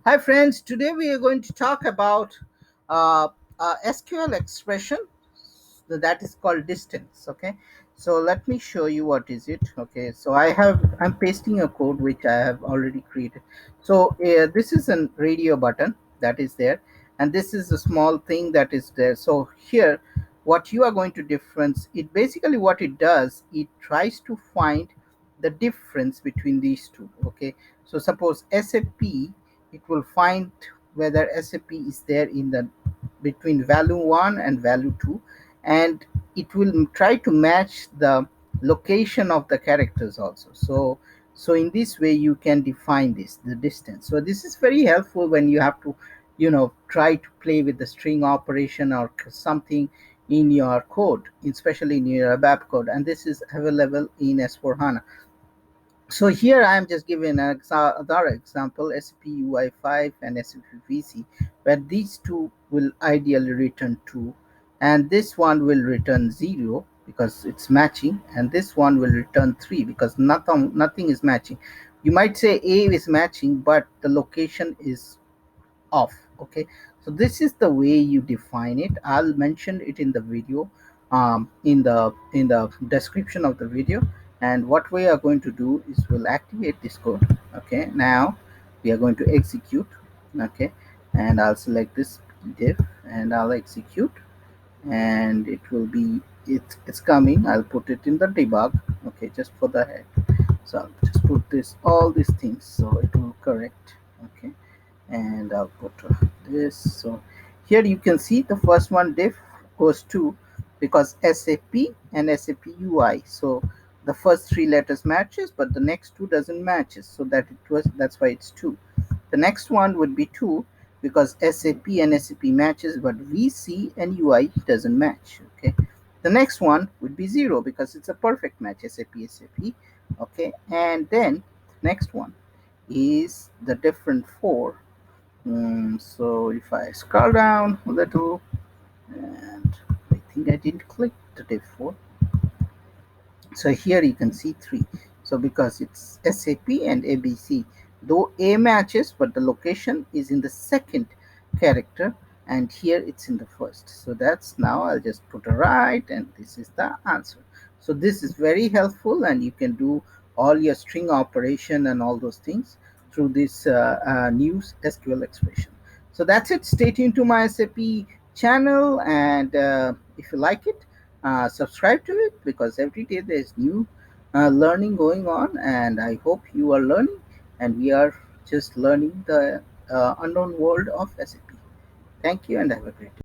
Hi, friends. Today we are going to talk about uh, SQL expression that is called distance. Okay, so let me show you what is it. Okay, so I'm pasting a code which I have already created. So this is a radio button that is there, and this is a small thing that is there. So here, what you are going to difference it basically what it does. It tries to find the difference between these two. Okay, so suppose SAP, it will find whether SAP is there in the between value 1 and value 2, and it will try to match the location of the characters also. So in this way you can define this the distance. So this is very helpful when you have to try to play with the string operation or something in your code, especially in your ABAP code, and this is available in S4 HANA. So here I am just giving another example, SPUI5 and SPVC, where these two will ideally return 2, and this one will return 0 because it's matching, and this one will return 3 because nothing is matching. You might say A is matching, but the location is off. Okay, so this is the way you define it. I'll mention it in the video, in the description of the video. And what we are going to do is we'll activate this code. Okay, now we are going to execute. Okay, and I'll select this div and I'll execute, and it will be it's coming. I'll put it in the debug. Okay, just for the head. So I'll just put this all these things so it will correct. Okay, and I'll put this. So here you can see the first one diff goes to, because SAP and SAP UI. So the first three letters matches, but the next two doesn't matches. So that's why it's 2. The next one would be 2 because SAP and SAP matches, but VC and UI doesn't match. Okay. The next one would be 0 because it's a perfect match, SAP SAP. Okay, and then next one is the different 4. So if I scroll down a little, and I think I didn't click the div 4. So here you can see 3. So because it's SAP and ABC, though A matches, but the location is in the second character, and here it's in the first. So that's, now I'll just put a right, and this is the answer. So this is very helpful, and you can do all your string operation and all those things through this new SQL expression. So that's it. Stay tuned to my SAP channel, and if you like it, subscribe to it, because every day there's new learning going on, and I hope you are learning, and we are just learning the unknown world of SAP. Thank you, and have a great day.